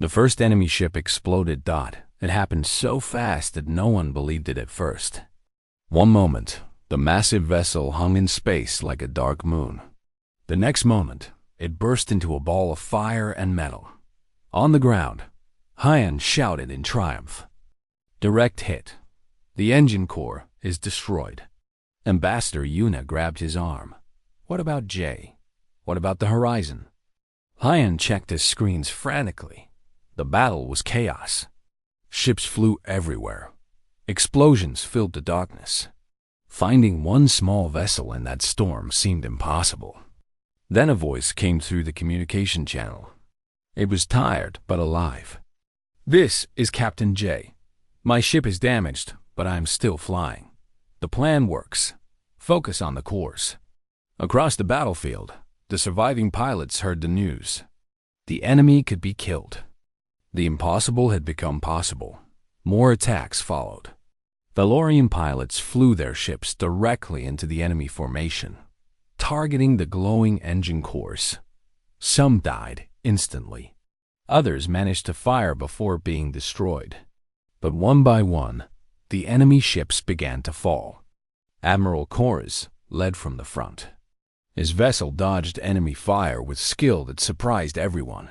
The first enemy ship exploded. It happened so fast that no one believed it at first. One moment, the massive vessel hung in space like a dark moon. The next moment, it burst into a ball of fire and metal. On the ground, Hyan shouted in triumph. Direct hit. The engine core is destroyed. Ambassador Yuna grabbed his arm. What about Jay? What about the horizon? Hyan checked his screens frantically. The battle was chaos. Ships flew everywhere. Explosions filled the darkness. Finding one small vessel in that storm seemed impossible. Then a voice came through the communication channel. It was tired but alive. This is Captain J. My ship is damaged, but I am still flying. The plan works. Focus on the course. Across the battlefield, the surviving pilots heard the news. The enemy could be killed. The impossible had become possible. More attacks followed. Valorian pilots flew their ships directly into the enemy formation, targeting the glowing engine cores. Some died instantly. Others managed to fire before being destroyed. But one by one, the enemy ships began to fall. Admiral Kores led from the front. His vessel dodged enemy fire with skill that surprised everyone.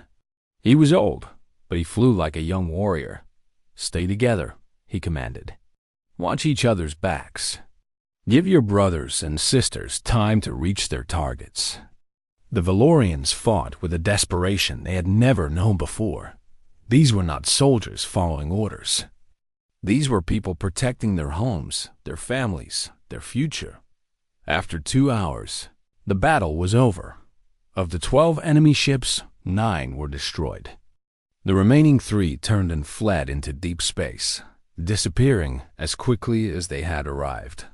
He was old, but he flew like a young warrior. Stay together, he commanded. Watch each other's backs. Give your brothers and sisters time to reach their targets. The Valorians fought with a desperation they had never known before. These were not soldiers following orders. These were people protecting their homes, their families, their future. After 2 hours, the battle was over. Of the 12 enemy ships, 9 were destroyed. The remaining 3 turned and fled into deep space, disappearing as quickly as they had arrived.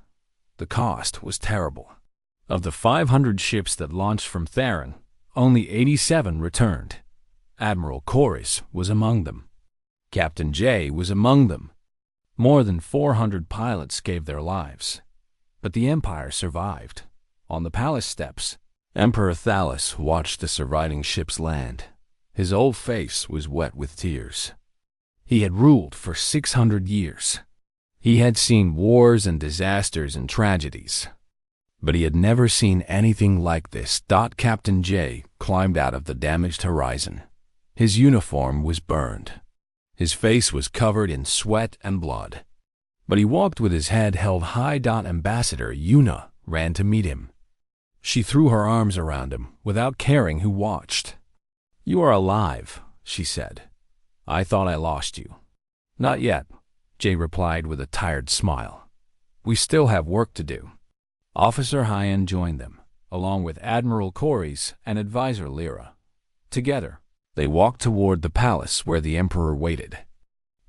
The cost was terrible. Of the 500 ships that launched from Theron, only 87 returned. Admiral Kores was among them. Captain J was among them. More than 400 pilots gave their lives. But the Empire survived. On the palace steps, Emperor Thalas watched the surviving ships land. His old face was wet with tears. He had ruled for 600 years. He had seen wars and disasters and tragedies. But he had never seen anything like this. Captain J climbed out of the damaged horizon. His uniform was burned. His face was covered in sweat and blood. But he walked with his head held high. Ambassador Yuna ran to meet him. She threw her arms around him without caring who watched. You are alive, she said. I thought I lost you. Not yet, Jay replied with a tired smile. We still have work to do. Officer Hyan joined them, along with Admiral Kores and Advisor Lyra. Together, they walked toward the palace where the Emperor waited.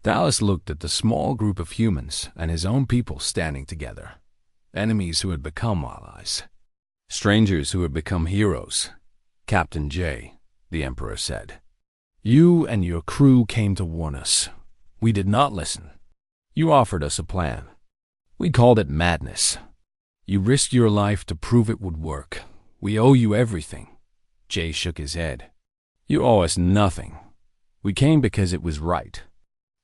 Thalas looked at the small group of humans and his own people standing together. Enemies who had become allies. Strangers who had become heroes. Captain J, the Emperor said. You and your crew came to warn us. We did not listen. You offered us a plan. We called it madness. You risked your life to prove it would work. We owe you everything. Jay shook his head. You owe us nothing. We came because it was right.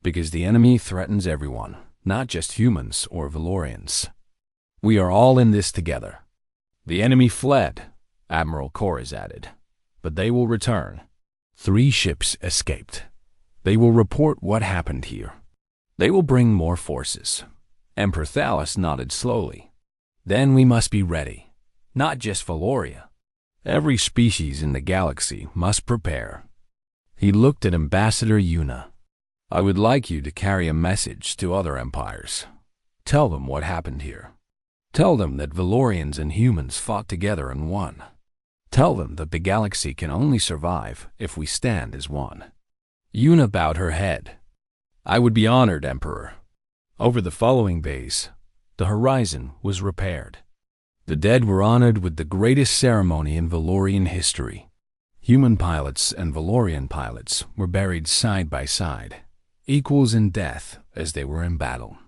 Because the enemy threatens everyone, not just humans or Valorians. We are all in this together. The enemy fled, Admiral Kores added. But they will return. 3 ships escaped. They will report what happened here. They will bring more forces. Emperor Thalas nodded slowly. Then we must be ready. Not just Valoria. Every species in the galaxy must prepare. He looked at Ambassador Yuna. I would like you to carry a message to other empires. Tell them what happened here. Tell them that Valorians and humans fought together and won. Tell them that the galaxy can only survive if we stand as one. Yuna bowed her head. I would be honored, Emperor. Over the following days, the horizon was repaired. The dead were honored with the greatest ceremony in Valorian history. Human pilots and Valorian pilots were buried side by side, equals in death as they were in battle.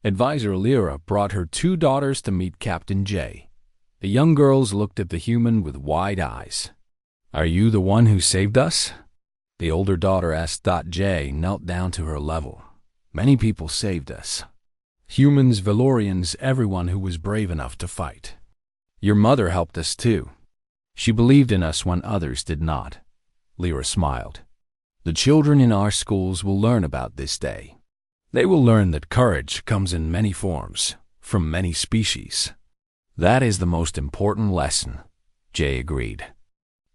Advisor Lyra brought her 2 daughters to meet Captain J. The young girls looked at the human with wide eyes. Are you the one who saved us? The older daughter asked. Jay knelt down to her level. Many people saved us. Humans, Valorians, everyone who was brave enough to fight. Your mother helped us too. She believed in us when others did not. Lyra smiled. The children in our schools will learn about this day. They will learn that courage comes in many forms, from many species. That is the most important lesson, Jay agreed.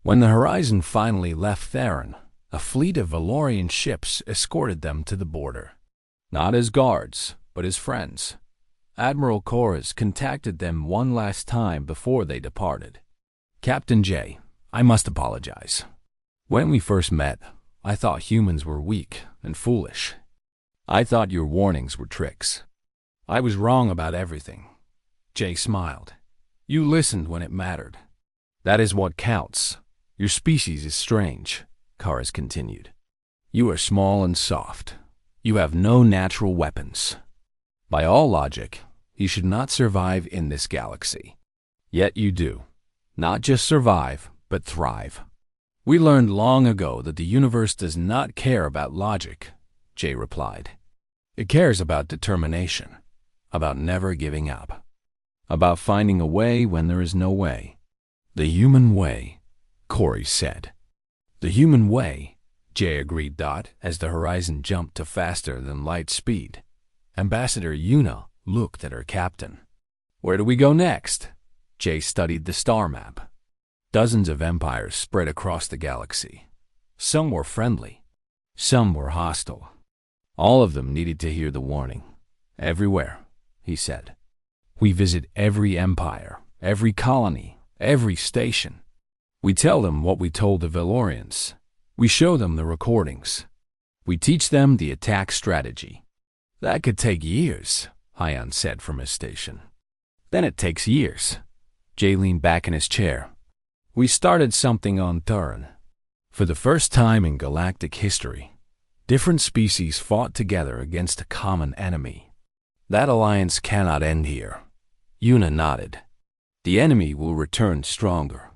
When the Horizon finally left Theron, a fleet of Valorian ships escorted them to the border. Not as guards, but as friends. Admiral Koras contacted them one last time before they departed. Captain Jay, I must apologize. When we first met, I thought humans were weak and foolish. I thought your warnings were tricks. I was wrong about everything. Jay smiled. You listened when it mattered. That is what counts. Your species is strange, Koras continued. You are small and soft. You have no natural weapons. By all logic, you should not survive in this galaxy. Yet you do. Not just survive, but thrive. We learned long ago that the universe does not care about logic, Jay replied. It cares about determination, about never giving up, about finding a way when there is no way. The human way, Corey said. The human way, Jay agreed. As the Horizon jumped to faster than light speed, Ambassador Yuna looked at her captain. Where do we go next? Jay studied the star map. Dozens of empires spread across the galaxy. Some were friendly. Some were hostile. All of them needed to hear the warning. Everywhere, he said. We visit every empire, every colony, every station. We tell them what we told the Valorians. We show them the recordings. We teach them the attack strategy. That could take years, Hyan said from his station. Then it takes years. Jay leaned back in his chair. We started something on Turin. For the first time in galactic history, different species fought together against a common enemy. That alliance cannot end here. Yuna nodded. The enemy will return stronger.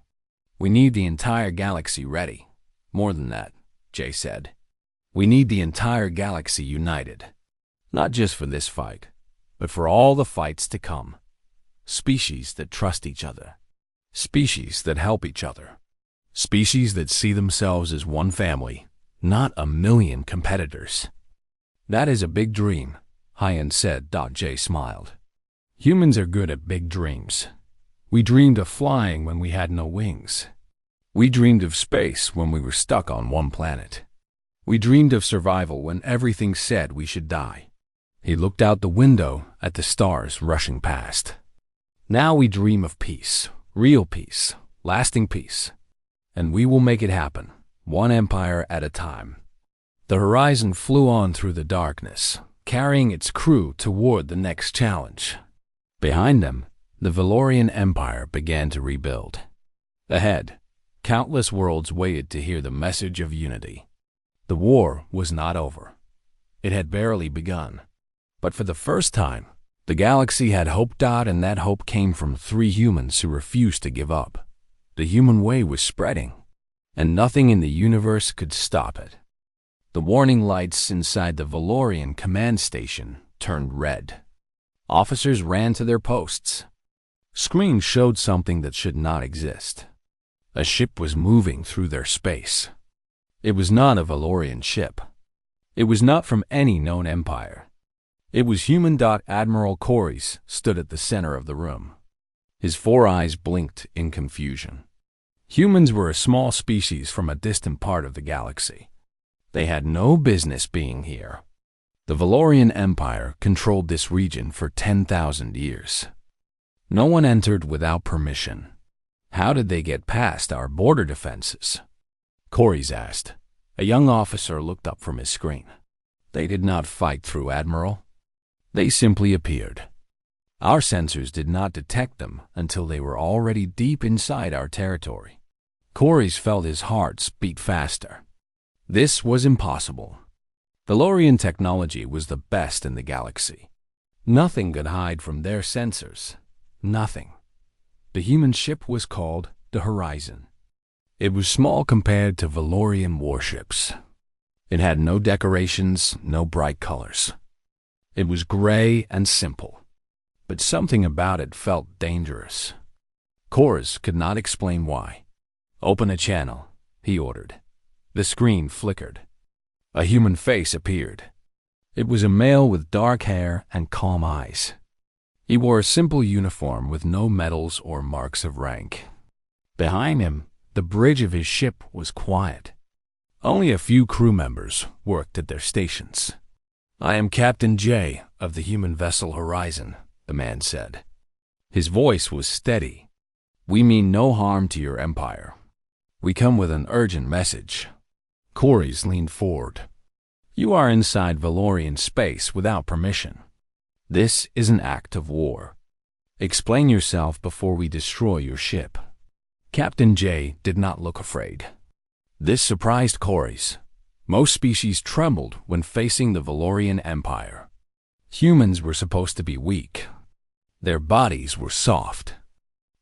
We need the entire galaxy ready. More than that, Jay said. We need the entire galaxy united. Not just for this fight, but for all the fights to come. Species that trust each other. Species that help each other. Species that see themselves as one family, not a million competitors. That is a big dream, Hyan said. Jay smiled. Humans are good at big dreams. We dreamed of flying when we had no wings. We dreamed of space when we were stuck on one planet. We dreamed of survival when everything said we should die. He looked out the window at the stars rushing past. Now we dream of peace, real peace, lasting peace. And we will make it happen, one empire at a time. The Horizon flew on through the darkness, carrying its crew toward the next challenge. Behind them, the Valorian Empire began to rebuild. Ahead, countless worlds waited to hear the message of unity. The war was not over. It had barely begun. But for the first time, the galaxy had hope. And that hope came from 3 humans who refused to give up. The human way was spreading, and nothing in the universe could stop it. The warning lights inside the Valorian command station turned red. Officers ran to their posts. Screens showed something that should not exist. A ship was moving through their space. It was not a Valorian ship. It was not from any known empire. It was human. Admiral Koras stood at the center of the room. His 4 eyes blinked in confusion. Humans were a small species from a distant part of the galaxy. They had no business being here. The Valorian Empire controlled this region for 10,000 years. No one entered without permission. How did they get past our border defenses? Koras asked. A young officer looked up from his screen. They did not fight through, Admiral. They simply appeared. Our sensors did not detect them until they were already deep inside our territory. Koras felt his heart beat faster. This was impossible. Valorian technology was the best in the galaxy. Nothing could hide from their sensors. Nothing. The human ship was called the Horizon. It was small compared to Valorian warships. It had no decorations, no bright colors. It was gray and simple, but something about it felt dangerous. Kors could not explain why. "Open a channel," he ordered. The screen flickered. A human face appeared. It was a male with dark hair and calm eyes. He wore a simple uniform with no medals or marks of rank. Behind him, the bridge of his ship was quiet. Only a few crew members worked at their stations. "I am Captain J of the human vessel Horizon," the man said. His voice was steady. "We mean no harm to your empire. We come with an urgent message." Kors leaned forward. "You are inside Valorian space without permission. This is an act of war. Explain yourself before we destroy your ship." Captain J did not look afraid. This surprised Kors. Most species trembled when facing the Valorian Empire. Humans were supposed to be weak. Their bodies were soft.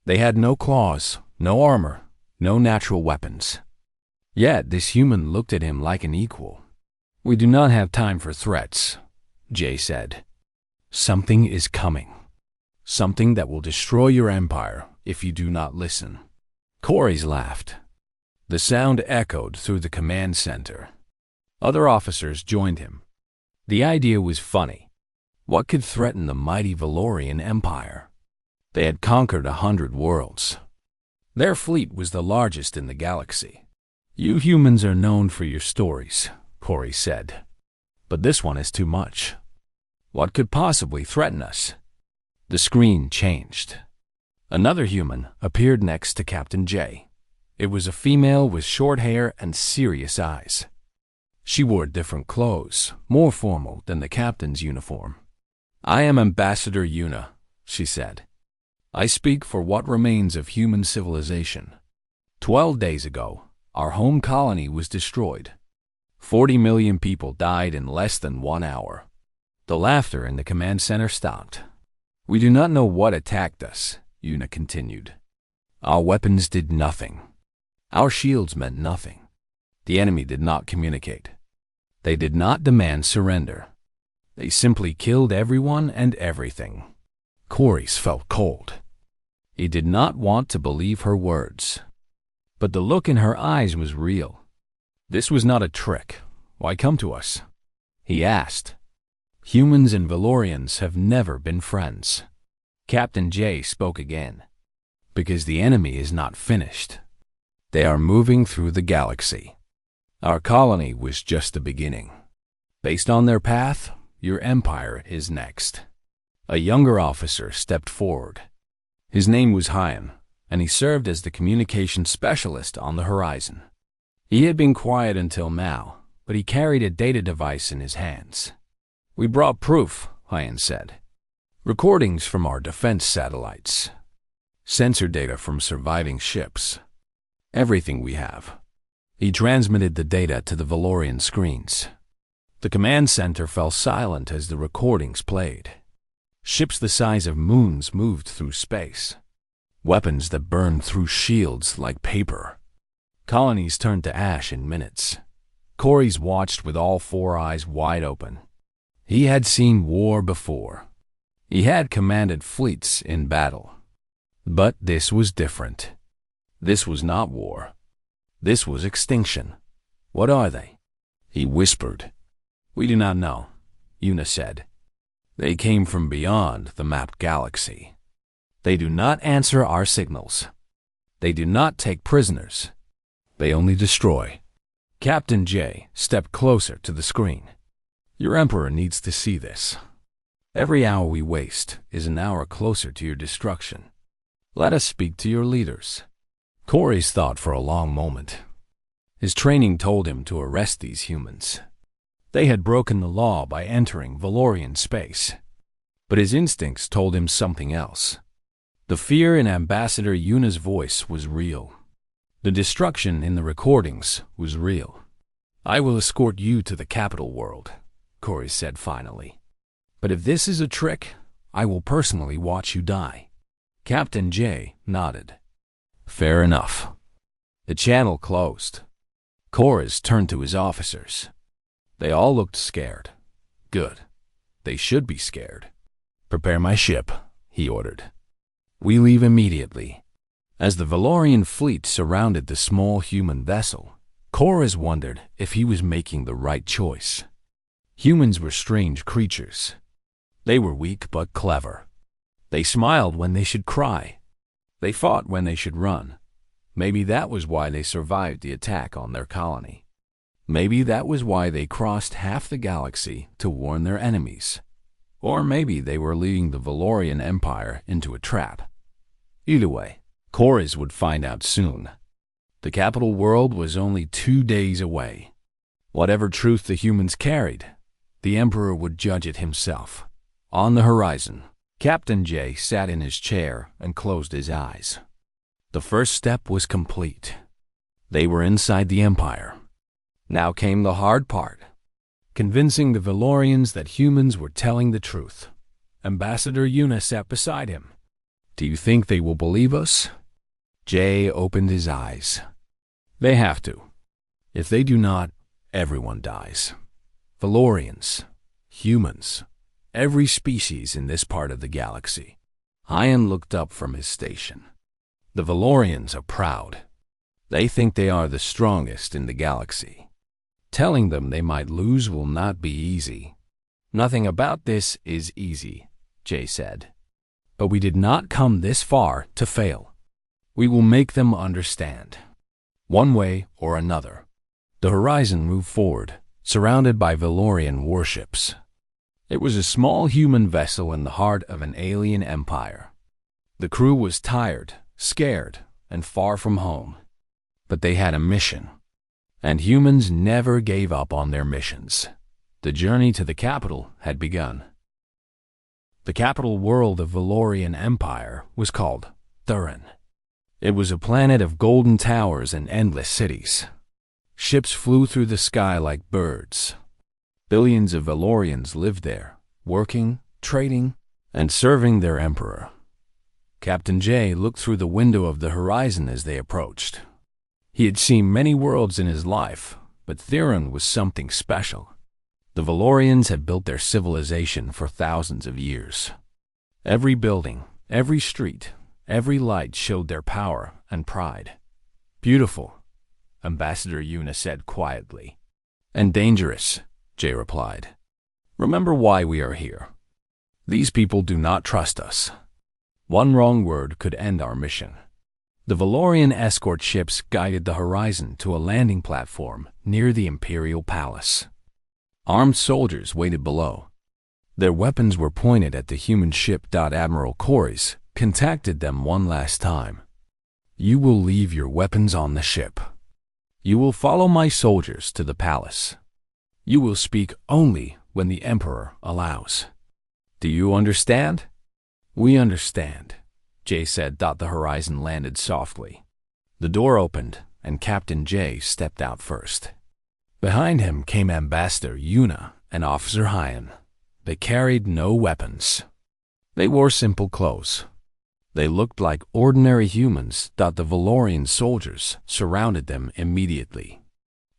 They had no claws, no armor, no natural weapons. Yet this human looked at him like an equal. "We do not have time for threats," Jay said. "Something is coming. Something that will destroy your empire if you do not listen." Kors laughed. The sound echoed through the command center. Other officers joined him. The idea was funny. What could threaten the mighty Valorian Empire? They had conquered 100 worlds. Their fleet was the largest in the galaxy. "You humans are known for your stories," Kors said. "But this one is too much. What could possibly threaten us?" The screen changed. Another human appeared next to Captain J. It was a female with short hair and serious eyes. She wore different clothes, more formal than the captain's uniform. "I am Ambassador Yuna," she said. "I speak for what remains of human civilization. 12 days ago, our home colony was destroyed. 40 million people died in less than 1 hour." The laughter in the command center stopped. "We do not know what attacked us," Yuna continued. "Our weapons did nothing. Our shields meant nothing. The enemy did not communicate. They did not demand surrender. They simply killed everyone and everything." Kors felt cold. He did not want to believe her words. But the look in her eyes was real. This was not a trick. "Why come to us?" he asked. "Humans and Valorians have never been friends." Captain J spoke again. "Because the enemy is not finished. They are moving through the galaxy. Our colony was just the beginning. Based on their path, your empire is next." A younger officer stepped forward. His name was Hyan, and he served as the communication specialist on the Horizon. He had been quiet until now, but he carried a data device in his hands. "We brought proof," Hyan said. "Recordings from our defense satellites. Sensor data from surviving ships. Everything we have." He transmitted the data to the Valorian screens. The command center fell silent as the recordings played. Ships the size of moons moved through space. Weapons that burned through shields like paper. Colonies turned to ash in minutes. Kors watched with all 4 eyes wide open. He had seen war before. He had commanded fleets in battle. But this was different. This was not war. This was extinction. "What are they?" he whispered. "We do not know," Yuna said. "They came from beyond the mapped galaxy. They do not answer our signals. They do not take prisoners. They only destroy." Captain J stepped closer to the screen. "Your emperor needs to see this. Every hour we waste is an hour closer to your destruction. Let us speak to your leaders." Kors thought for a long moment. His training told him to arrest these humans. They had broken the law by entering Valorian space. But his instincts told him something else. The fear in Ambassador Yuna's voice was real. The destruction in the recordings was real. "I will escort you to the capital world," Kors said finally. "But if this is a trick, I will personally watch you die." Captain J nodded. "Fair enough." The channel closed. Chorus turned to his officers. They all looked scared. Good. They should be scared. "Prepare my ship," he ordered. "We leave immediately." As the Valorian fleet surrounded the small human vessel, Chorus wondered if he was making the right choice. Humans were strange creatures. They were weak but clever. They smiled when they should cry. They fought when they should run. Maybe that was why they survived the attack on their colony. Maybe that was why they crossed half the galaxy to warn their enemies. Or maybe they were leading the Valorian Empire into a trap. Either way, Chorus would find out soon. The capital world was only 2 days away. Whatever truth the humans carried, the Emperor would judge it himself. On the horizon, Captain J sat in his chair and closed his eyes. The first step was complete. They were inside the Empire. Now came the hard part, convincing the Valorians that humans were telling the truth. Ambassador Yuna sat beside him. "Do you think they will believe us?" Jay opened his eyes. "They have to. If they do not, everyone dies. Valorians, humans, every species in this part of the galaxy." Ian looked up from his station. "The Valorians are proud. They think they are the strongest in the galaxy. Telling them they might lose will not be easy." "Nothing about this is easy," Jay said. "But we did not come this far to fail. We will make them understand. One way or another." The horizon moved forward, surrounded by Valorian warships. It was a small human vessel in the heart of an alien empire. The crew was tired, scared, and far from home. But they had a mission. And humans never gave up on their missions. The journey to the capital had begun. The capital world of Valorian Empire was called Thurin. It was a planet of golden towers and endless cities. Ships flew through the sky like birds. Billions of Valorians lived there, working, trading, and serving their emperor. Captain J looked through the window of the horizon as they approached. He had seen many worlds in his life, but Thurin was something special. The Valorians had built their civilization for thousands of years. Every building, every street, every light showed their power and pride. "Beautiful," Ambassador Yuna said quietly. "And dangerous," Jay replied. "Remember why we are here. These people do not trust us. One wrong word could end our mission." The Valorian escort ships guided the horizon to a landing platform near the Imperial Palace. Armed soldiers waited below. Their weapons were pointed at the human ship. Admiral Chorus contacted them one last time. "You will leave your weapons on the ship. You will follow my soldiers to the palace. You will speak only when the Emperor allows. Do you understand?" "We understand," Jay said. The horizon landed softly. The door opened, and Captain J stepped out first. Behind him came Ambassador Yuna and Officer Hyan. They carried no weapons. They wore simple clothes. They looked like ordinary humans. The Valorian soldiers surrounded them immediately.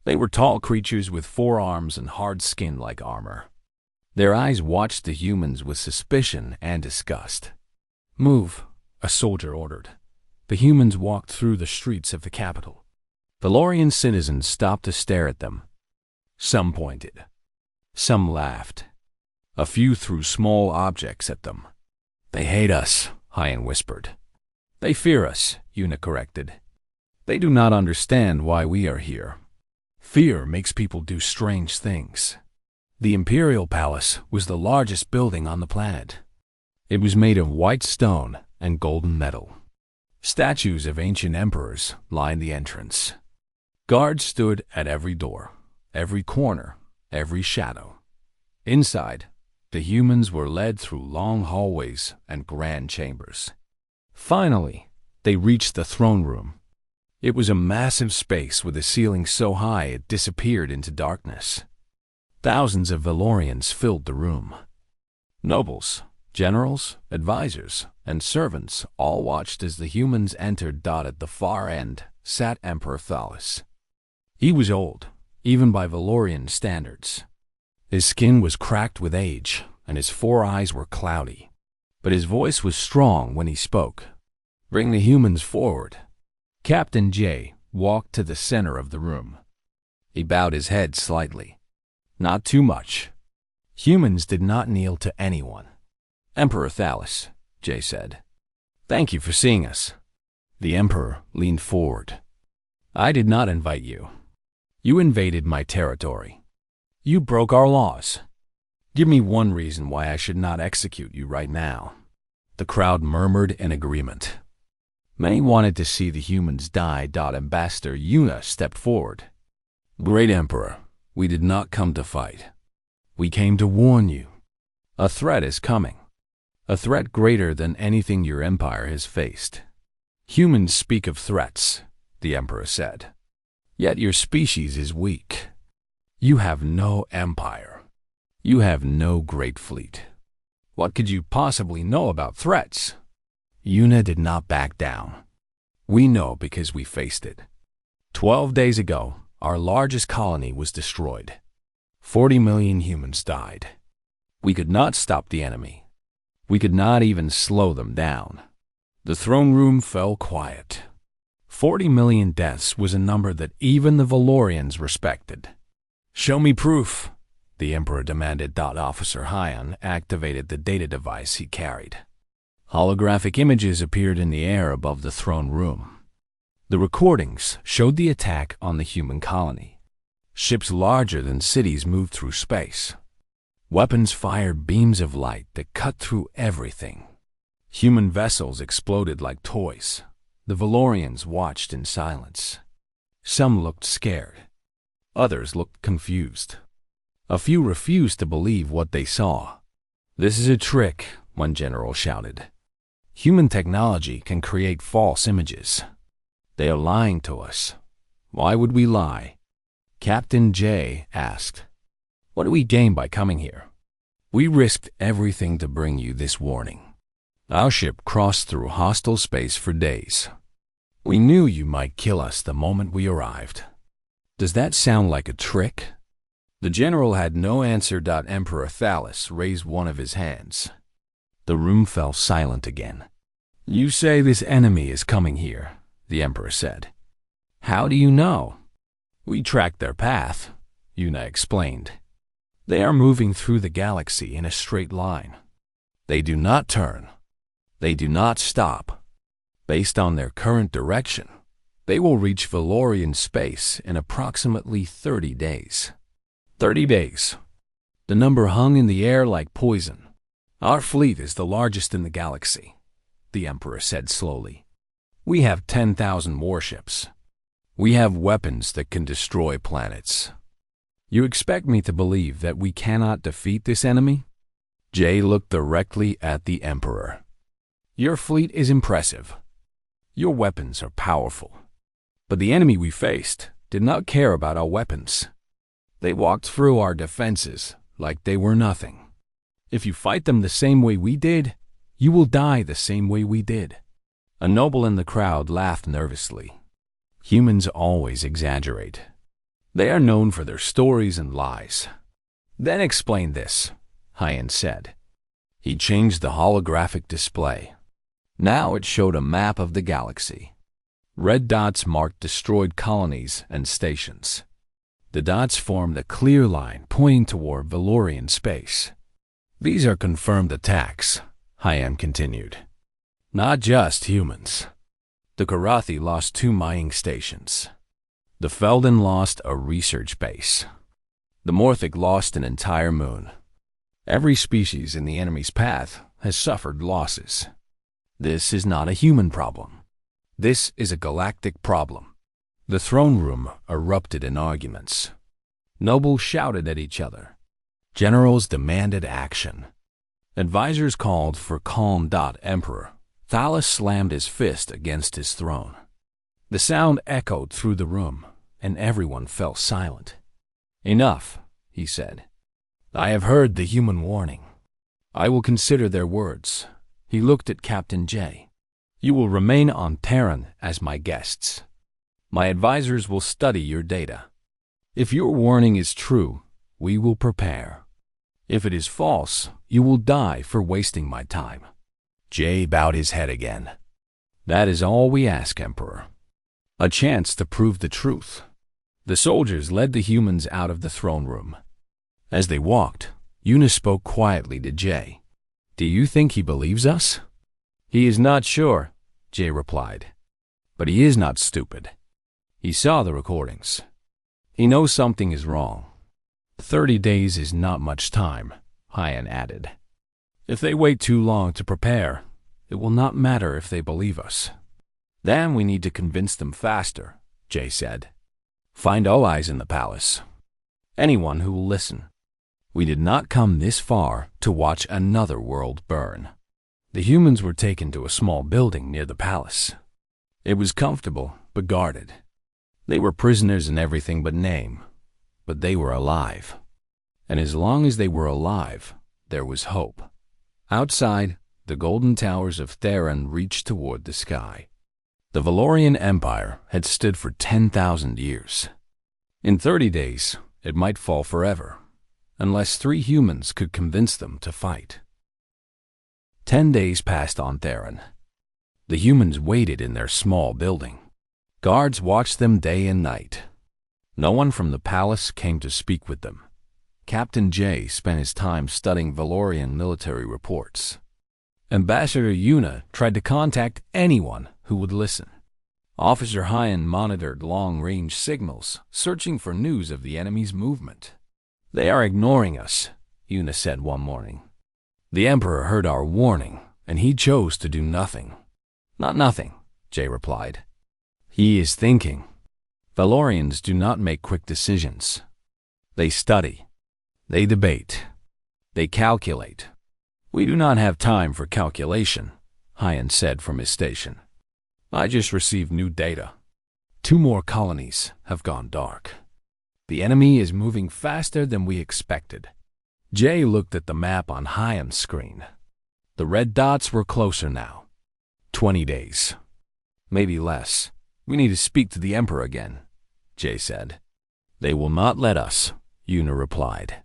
They were tall creatures with 4 arms and hard skin like armor. Their eyes watched the humans with suspicion and disgust. "Move," a soldier ordered. The humans walked through the streets of the capital. Valorian citizens stopped to stare at them. Some pointed. Some laughed. A few threw small objects at them. "They hate us," Hyan whispered. "They fear us," Yuna corrected. "They do not understand why we are here. Fear makes people do strange things." The Imperial Palace was the largest building on the planet. It was made of white stone and golden metal. Statues of ancient emperors lined the entrance. Guards stood at every door, every corner, every shadow. Inside, the humans were led through long hallways and grand chambers. Finally, they reached the throne room. It was a massive space with a ceiling so high it disappeared into darkness. Thousands of Valorians filled the room. Nobles, generals, advisors, and servants all watched as the humans entered. At the far end, sat Emperor Thalos. He was old, even by Valorian standards. His skin was cracked with age, and his 4 eyes were cloudy. But his voice was strong when he spoke. "Bring the humans forward." Captain J walked to the center of the room. He bowed his head slightly. Not too much. Humans did not kneel to anyone. "Emperor Thalos," J said. "Thank you for seeing us." The Emperor leaned forward. "I did not invite you. You invaded my territory. You broke our laws. Give me one reason why I should not execute you right now." The crowd murmured in agreement. Many wanted to see the humans die. Ambassador Yuna stepped forward. "Great Emperor, we did not come to fight. We came to warn you. A threat is coming. A threat greater than anything your empire has faced. Humans speak of threats," the Emperor said. "Yet your species is weak. You have no empire. You have no great fleet. What could you possibly know about threats?" Yuna did not back down. "We know because we faced it. 12 days ago, our largest colony was destroyed. 40 million humans died. We could not stop the enemy. We could not even slow them down." The throne room fell quiet. 40 million deaths was a number that even the Valorians respected. "Show me proof," the Emperor demanded. Officer Hyan activated the data device he carried. Holographic images appeared in the air above the throne room. The recordings showed the attack on the human colony. Ships larger than cities moved through space. Weapons fired beams of light that cut through everything. Human vessels exploded like toys. The Valorians watched in silence. Some looked scared. Others looked confused. A few refused to believe what they saw. "This is a trick," one general shouted. "Human technology can create false images. They are lying to us. Why would we lie?" Captain J asked. "What do we gain by coming here?" "We risked everything to bring you this warning. Our ship crossed through hostile space for days. We knew you might kill us the moment we arrived. Does that sound like a trick?" The general had no answer. Emperor Thalos raised one of his hands. The room fell silent again. "You say this enemy is coming here," the Emperor said. "How do you know?" "We tracked their path," Yuna explained. "They are moving through the galaxy in a straight line. They do not turn. They do not stop. Based on their current direction, they will reach Valorian space in approximately 30 days. 30 days. The number hung in the air like poison. "Our fleet is the largest in the galaxy," the Emperor said slowly. "We have 10,000 warships. We have weapons that can destroy planets. You expect me to believe that we cannot defeat this enemy?" Jay looked directly at the Emperor. "Your fleet is impressive. Your weapons are powerful. But the enemy we faced did not care about our weapons. They walked through our defenses like they were nothing. If you fight them the same way we did, you will die the same way we did." A noble in the crowd laughed nervously. "Humans always exaggerate. They are known for their stories and lies." "Then explain this," Hyan said. He changed the holographic display. Now it showed a map of the galaxy. Red dots marked destroyed colonies and stations. The dots formed a clear line pointing toward Valorian space. "These are confirmed attacks," Hyan continued. "Not just humans. The Karathi lost 2 mining stations. The Felden lost a research base. The Morthic lost an entire moon. Every species in the enemy's path has suffered losses. This is not a human problem. This is a galactic problem." The throne room erupted in arguments. Nobles shouted at each other. Generals demanded action. Advisors called for calm. Emperor Thalos slammed his fist against his throne. The sound echoed through the room, and everyone fell silent. "Enough," he said. "I have heard the human warning. I will consider their words." He looked at Captain J. "You will remain on Terran as my guests. My advisors will study your data. If your warning is true, we will prepare. If it is false, you will die for wasting my time." Jay bowed his head again. "That is all we ask, Emperor. A chance to prove the truth." The soldiers led the humans out of the throne room. As they walked, Yuna spoke quietly to Jay. "Do you think he believes us?" "He is not sure," Jay replied. "But he is not stupid. He saw the recordings. He knows something is wrong." 30 days is not much time, Hyan added. "If they wait too long to prepare, it will not matter if they believe us." "Then we need to convince them faster," Jay said. "Find allies in the palace. Anyone who will listen. We did not come this far to watch another world burn." The humans were taken to a small building near the palace. It was comfortable but guarded. They were prisoners in everything but name, but they were alive. And as long as they were alive, there was hope. Outside, the golden towers of Theron reached toward the sky. The Valorian Empire had stood for 10,000 years. In 30 days, it might fall forever, unless 3 humans could convince them to fight. 10 days passed on Theron. The humans waited in their small building. Guards watched them day and night. No one from the palace came to speak with them. Captain Jay spent his time studying Valorian military reports. Ambassador Yuna tried to contact anyone who would listen. Officer Hyan monitored long-range signals, searching for news of the enemy's movement. "They are ignoring us," Yuna said one morning. "The Emperor heard our warning, and he chose to do nothing." "Not nothing," Jay replied. "He is thinking." Valorians do not make quick decisions. They study. They debate. They calculate. "We do not have time for calculation," Hyan said from his station. "I just received new data. 2 more colonies have gone dark. The enemy is moving faster than we expected." Jay looked at the map on Hyan's screen. The red dots were closer now. 20 days. "Maybe less. We need to speak to the Emperor again," Jay said. "They will not let us," Yuna replied.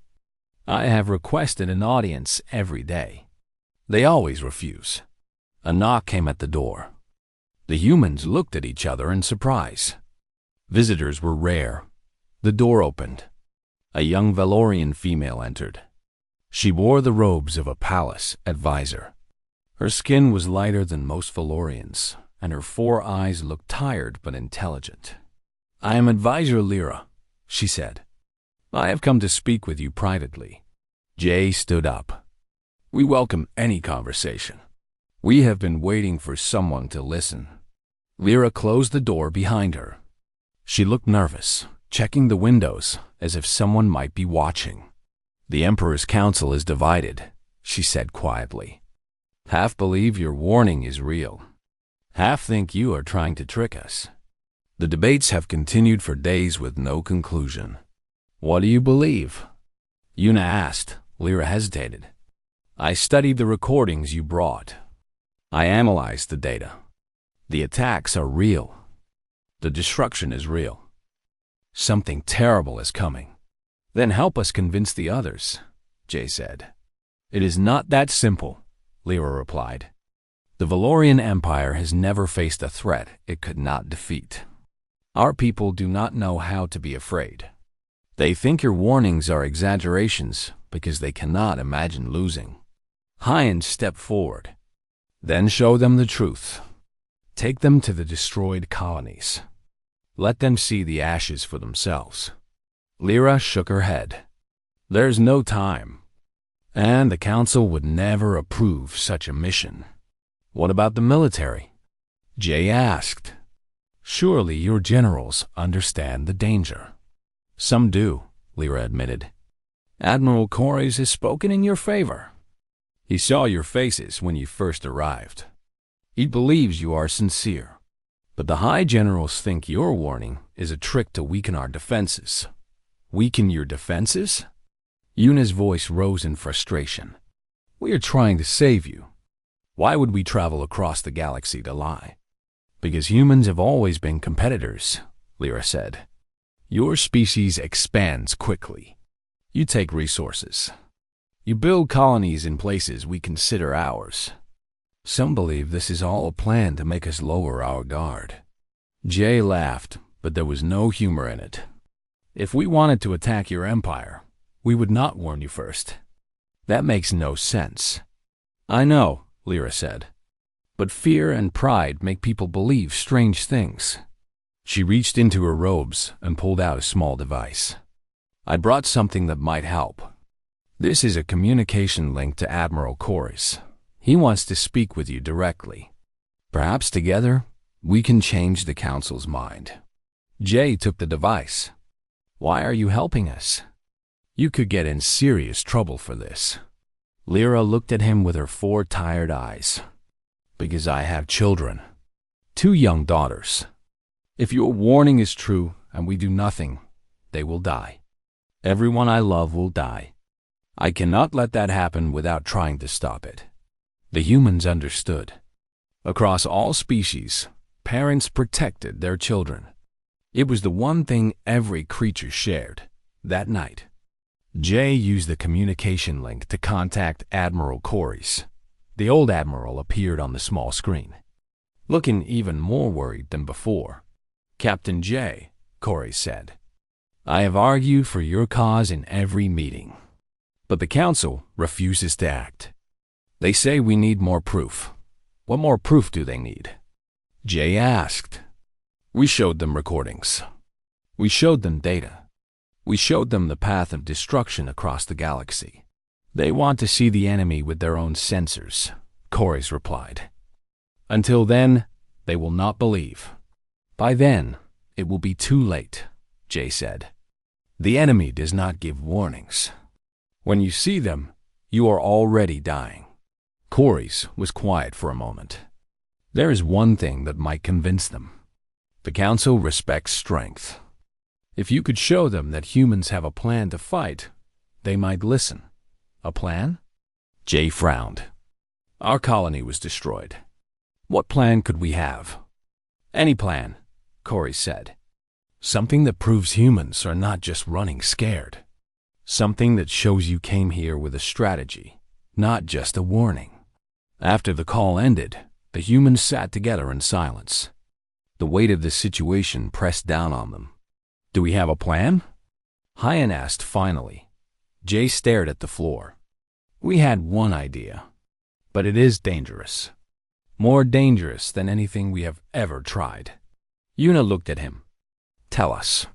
"I have requested an audience every day. They always refuse." A knock came at the door. The humans looked at each other in surprise. Visitors were rare. The door opened. A young Valorian female entered. She wore the robes of a palace advisor. Her skin was lighter than most Valorians, and her 4 eyes looked tired but intelligent. "I am Advisor Lyra," she said. "I have come to speak with you privately." Jay stood up. "We welcome any conversation. We have been waiting for someone to listen." Lyra closed the door behind her. She looked nervous, checking the windows as if someone might be watching. "The Emperor's council is divided," she said quietly. "Half believe your warning is real. Half think you are trying to trick us." The debates have continued for days with no conclusion. "What do you believe?" Yuna asked. Lyra hesitated. "I studied the recordings you brought. I analyzed the data. The attacks are real. The destruction is real. Something terrible is coming." "Then help us convince the others," Jay said. "It is not that simple," Lyra replied. "The Valorian Empire has never faced a threat it could not defeat. Our people do not know how to be afraid. They think your warnings are exaggerations because they cannot imagine losing." Hyan stepped forward. "Then show them the truth. Take them to the destroyed colonies. Let them see the ashes for themselves." Lyra shook her head. "There's no time. And the council would never approve such a mission." "What about the military?" Jay asked. "Surely your generals understand the danger." "Some do," Lyra admitted. "Admiral Corys has spoken in your favor. He saw your faces when you first arrived. He believes you are sincere. But the high generals think your warning is a trick to weaken our defenses." "Weaken your defenses?" Yuna's voice rose in frustration. "We are trying to save you. Why would we travel across the galaxy to lie?" "Because humans have always been competitors," Lyra said. Your species expands quickly. You take resources. You build colonies in places we consider ours. Some believe this is all a plan to make us lower our guard. Jay laughed, but there was no humor in it. If we wanted to attack your empire, we would not warn you first. That makes no sense. I know, Lyra said. But fear and pride make people believe strange things. She reached into her robes and pulled out a small device. I brought something that might help. This is a communication link to Admiral Corys. He wants to speak with you directly. Perhaps together, we can change the Council's mind. Jay took the device. Why are you helping us? You could get in serious trouble for this. Lyra looked at him with her 4 tired eyes. Because I have children. 2 young daughters. If your warning is true and we do nothing, they will die. Everyone I love will die. I cannot let that happen without trying to stop it. The humans understood. Across all species, parents protected their children. It was the one thing every creature shared. That night, Jay used the communication link to contact Admiral Corys. The old admiral appeared on the small screen, looking even more worried than before. Captain Jay, Corys said, I have argued for your cause in every meeting, but the Council refuses to act. They say we need more proof. What more proof do they need? Jay asked. We showed them recordings. We showed them data. We showed them the path of destruction across the galaxy. They want to see the enemy with their own sensors, Corys replied. Until then, they will not believe. By then, it will be too late, Jay said. The enemy does not give warnings. When you see them, you are already dying. Corys was quiet for a moment. There is one thing that might convince them. The Council respects strength. If you could show them that humans have a plan to fight, they might listen. A plan? Jay frowned. Our colony was destroyed. What plan could we have? Any plan, Corys said. Something that proves humans are not just running scared. Something that shows you came here with a strategy, not just a warning. After the call ended, the humans sat together in silence. The weight of the situation pressed down on them. Do we have a plan? Hyan asked finally. Jay stared at the floor. We had one idea, but it is dangerous. More dangerous than anything we have ever tried. Yuna looked at him. Tell us.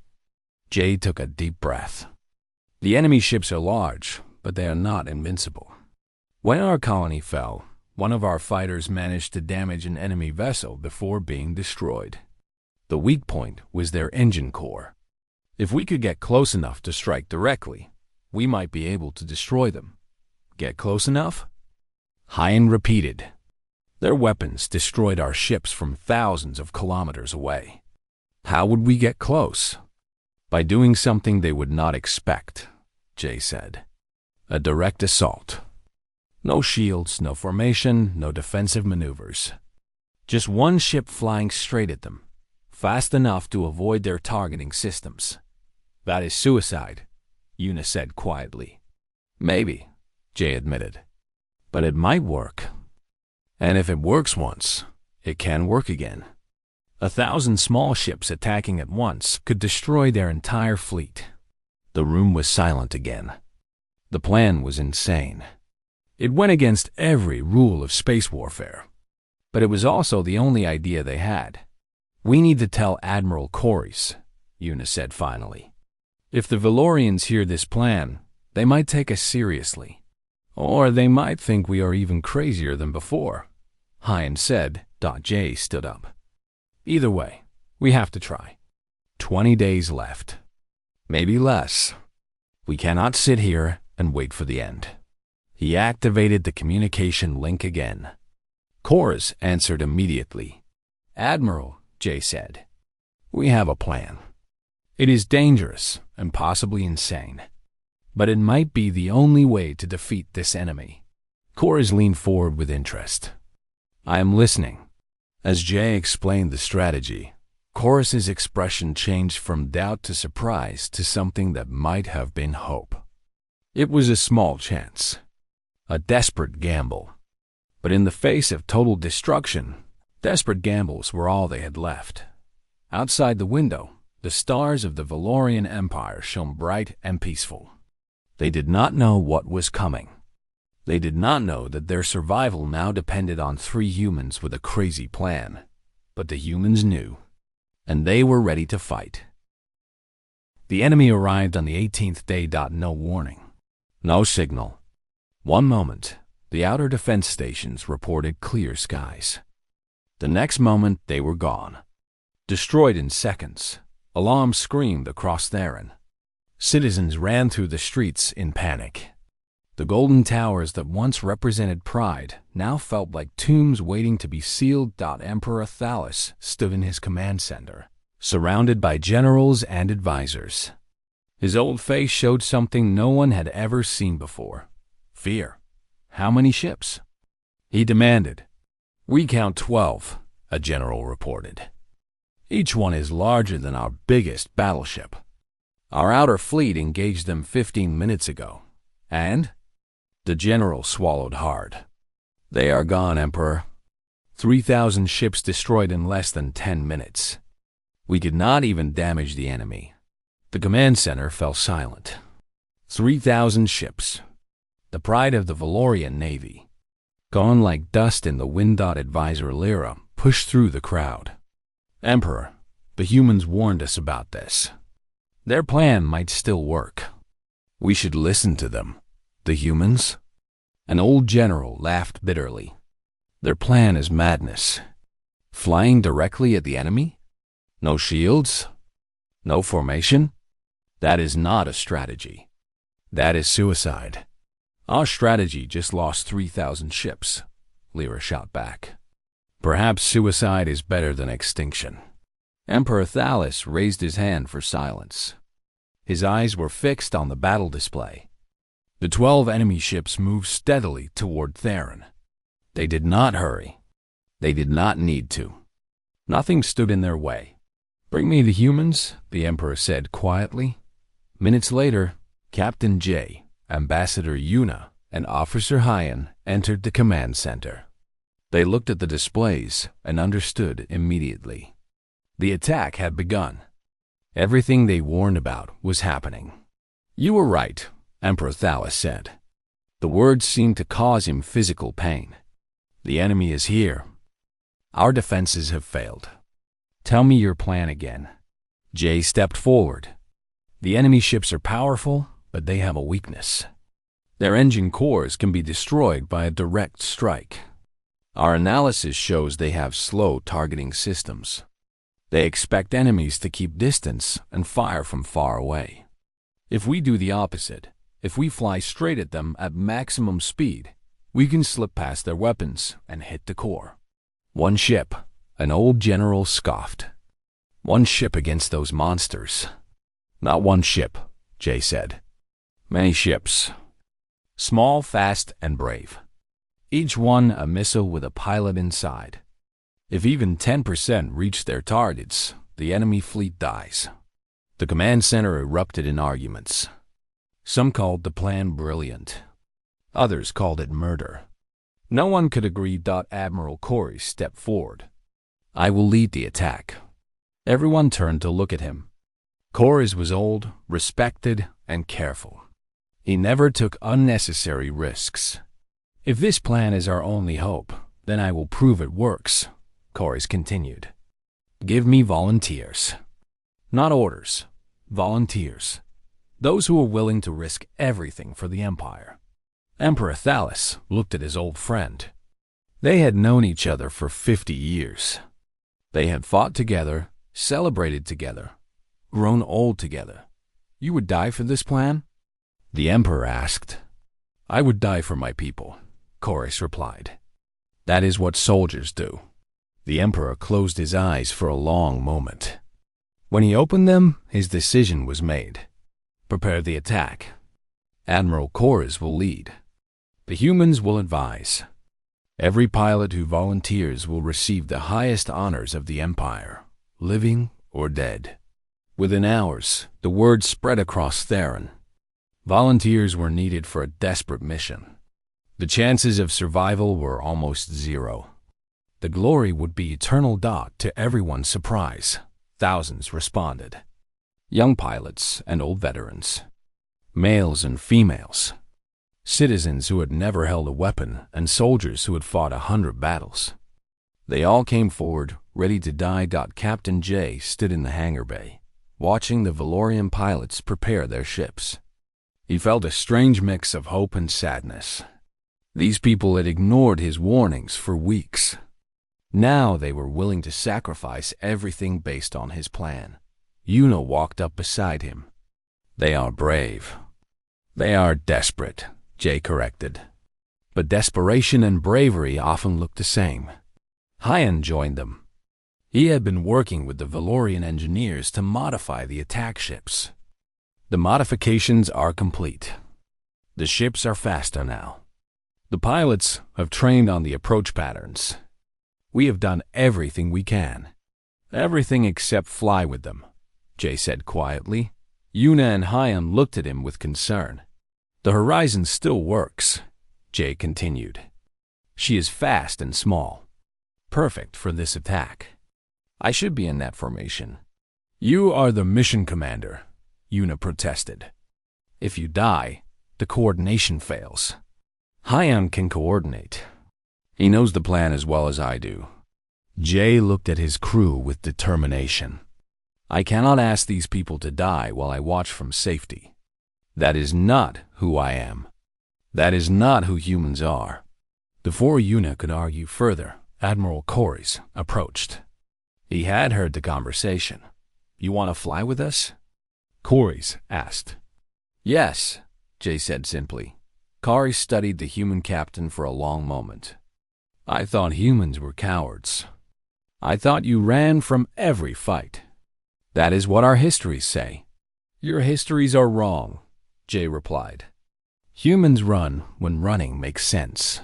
Jay took a deep breath. The enemy ships are large, but they are not invincible. When our colony fell, one of our fighters managed to damage an enemy vessel before being destroyed. The weak point was their engine core. If we could get close enough to strike directly, we might be able to destroy them. Get close enough? Hyan repeated. Their weapons destroyed our ships from thousands of kilometers away. How would we get close? By doing something they would not expect, Jay said. A direct assault. No shields, no formation, no defensive maneuvers. Just one ship flying straight at them, fast enough to avoid their targeting systems. That is suicide, Yuna said quietly. Maybe, Jay admitted. But it might work. And if it works once, it can work again. 1,000 small ships attacking at once could destroy their entire fleet. The room was silent again. The plan was insane. It went against every rule of space warfare. But it was also the only idea they had. We need to tell Admiral Corys, Yuna said finally. If the Valorians hear this plan, they might take us seriously. Or they might think we are even crazier than before, Hyan said. Jay stood up. Either way, we have to try. 20 days left. Maybe less. We cannot sit here and wait for the end. He activated the communication link again. Corys answered immediately. Admiral, Jay said, we have a plan. It is dangerous and possibly insane, but it might be the only way to defeat this enemy. Corys leaned forward with interest. I am listening. As Jay explained the strategy, Chorus's expression changed from doubt to surprise to something that might have been hope. It was a small chance, a desperate gamble. But in the face of total destruction, desperate gambles were all they had left. Outside the window, the stars of the Valorian Empire shone bright and peaceful. They did not know what was coming. They did not know that their survival now depended on 3 humans with a crazy plan. But the humans knew, and they were ready to fight. The enemy arrived on the 18th day. No warning. No signal. One moment, the outer defense stations reported clear skies. The next moment, they were gone. Destroyed in seconds, alarms screamed across Theron. Citizens ran through the streets in panic. The golden towers that once represented pride now felt like tombs waiting to be sealed. Emperor Thalus stood in his command center, surrounded by generals and advisors. His old face showed something no one had ever seen before: fear. How many ships? He demanded. We count 12, a general reported. Each one is larger than our biggest battleship. Our outer fleet engaged them 15 minutes ago. And? The general swallowed hard. They are gone, Emperor. 3,000 ships destroyed in less than 10 minutes. We could not even damage the enemy. The command center fell silent. 3,000 ships. The pride of the Valorian Navy. Gone like dust in the wind. Advisor Lyra pushed through the crowd. Emperor, the humans warned us about this. Their plan might still work. We should listen to them. The humans? An old general laughed bitterly. Their plan is madness. Flying directly at the enemy? No shields? No formation? That is not a strategy. That is suicide. Our strategy just lost 3,000 ships, Lyra shot back. Perhaps suicide is better than extinction. Emperor Thalus raised his hand for silence. His eyes were fixed on the battle display. The 12 enemy ships moved steadily toward Theron. They did not hurry. They did not need to. Nothing stood in their way. Bring me the humans, the Emperor said quietly. Minutes later, Captain J, Ambassador Yuna, and Officer Hyan entered the command center. They looked at the displays and understood immediately. The attack had begun. Everything they warned about was happening. You were right, Emperor Thalus said. The words seemed to cause him physical pain. The enemy is here. Our defenses have failed. Tell me your plan again. Jay stepped forward. The enemy ships are powerful, but they have a weakness. Their engine cores can be destroyed by a direct strike. Our analysis shows they have slow targeting systems. They expect enemies to keep distance and fire from far away. If we do the opposite, if we fly straight at them at maximum speed, we can slip past their weapons and hit the core. One ship, an old general scoffed. One ship against those monsters. Not one ship, Jay said. Many ships. Small, fast, and brave. Each one a missile with a pilot inside. If even 10% reach their targets, the enemy fleet dies. The command center erupted in arguments. Some called the plan brilliant. Others called it murder. No one could agree. Admiral Corey stepped forward. I will lead the attack. Everyone turned to look at him. Corey's was old, respected, and careful. He never took unnecessary risks. If this plan is our only hope, then I will prove it works, Corey's continued. Give me volunteers. Not orders, volunteers. Those who are willing to risk everything for the Empire. Emperor Thalus looked at his old friend. They had known each other for 50 years. They had fought together, celebrated together, grown old together. You would die for this plan? The Emperor asked. I would die for my people, Chorus replied. That is what soldiers do. The Emperor closed his eyes for a long moment. When he opened them, his decision was made. Prepare the attack. Admiral Chorus will lead. The humans will advise. Every pilot who volunteers will receive the highest honors of the Empire, living or dead. Within hours, the word spread across Theron. Volunteers were needed for a desperate mission. The chances of survival were almost zero. The glory would be eternal. To everyone's surprise, thousands responded. Young pilots and old veterans, males and females, citizens who had never held a weapon, and soldiers who had fought 100 battles. They all came forward, ready to die. Captain J stood in the hangar bay, watching the Valorian pilots prepare their ships. He felt a strange mix of hope and sadness. These people had ignored his warnings for weeks. Now they were willing to sacrifice everything based on his plan. Una walked up beside him. "They are brave. They are desperate," Jay corrected. But desperation and bravery often look the same. Hyan joined them. He had been working with the Valorian engineers to modify the attack ships. The modifications are complete. The ships are faster now. The pilots have trained on the approach patterns. We have done everything we can. Everything except fly with them, Jay said quietly. Una and Hyan looked at him with concern. The Horizon still works, Jay continued. She is fast and small. Perfect for this attack. I should be in that formation. You are the mission commander, Una protested. If you die, the coordination fails. Hyan can coordinate. He knows the plan as well as I do. Jay looked at his crew with determination. I cannot ask these people to die while I watch from safety. That is not who I am. That is not who humans are. Before Una could argue further, Admiral Corys approached. He had heard the conversation. You want to fly with us? Corys asked. Yes, Jay said simply. Corys studied the human captain for a long moment. I thought humans were cowards. I thought you ran from every fight. That is what our histories say. Your histories are wrong, Jay replied. Humans run when running makes sense.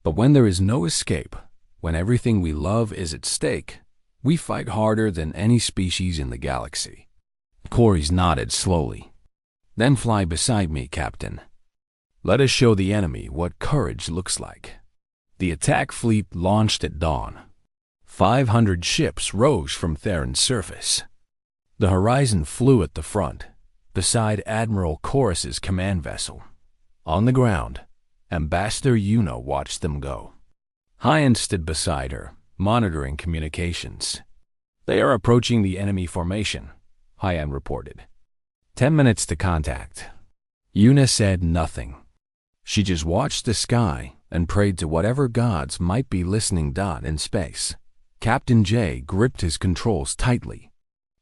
But when there is no escape, when everything we love is at stake, we fight harder than any species in the galaxy. Corys nodded slowly. Then fly beside me, Captain. Let us show the enemy what courage looks like. The attack fleet launched at dawn. 500 ships rose from Theron's surface. The Horizon flew at the front, beside Admiral Corys's command vessel. On the ground, Ambassador Una watched them go. Hyan stood beside her, monitoring communications. They are approaching the enemy formation, Hyan reported. 10 minutes to contact. Una said nothing. She just watched the sky and prayed to whatever gods might be listening. In space, Captain J gripped his controls tightly.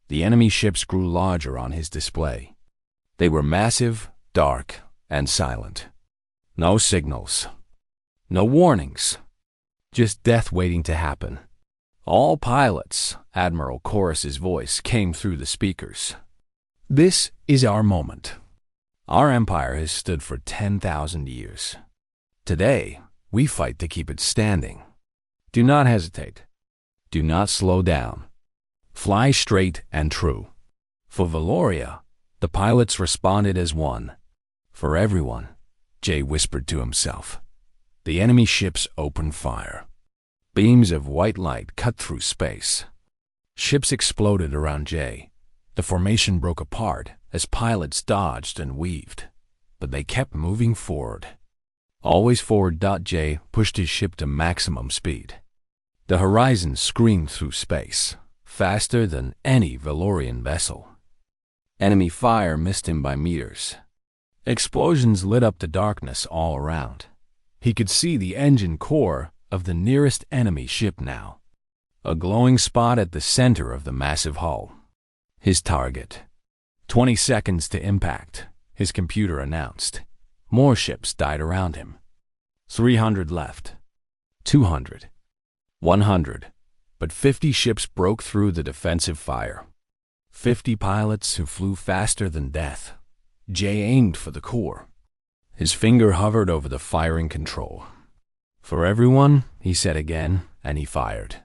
The enemy ships grew larger on his display. They were massive, dark, and silent. No signals. No warnings. Just death waiting to happen. All pilots, Admiral Corys's voice came through the speakers. This is our moment. Our empire has stood for 10,000 years. Today, we fight to keep it standing. Do not hesitate. Do not slow down. Fly straight and true. For Valoria, the pilots responded as one. For everyone, Jay whispered to himself. The enemy ships opened fire. Beams of white light cut through space. Ships exploded around Jay. The formation broke apart as pilots dodged and weaved, but they kept moving forward. Always forward. Jay pushed his ship to maximum speed. The Horizon screamed through space, faster than any Valorian vessel. Enemy fire missed him by meters. Explosions lit up the darkness all around. He could see the engine core of the nearest enemy ship now, a glowing spot at the center of the massive hull. His target. 20 seconds to impact, his computer announced. More ships died around him. 300 left. 200. 100. But 50 ships broke through the defensive fire. 50 pilots who flew faster than death. Jay aimed for the core. His finger hovered over the firing control. For everyone, he said again, and he fired.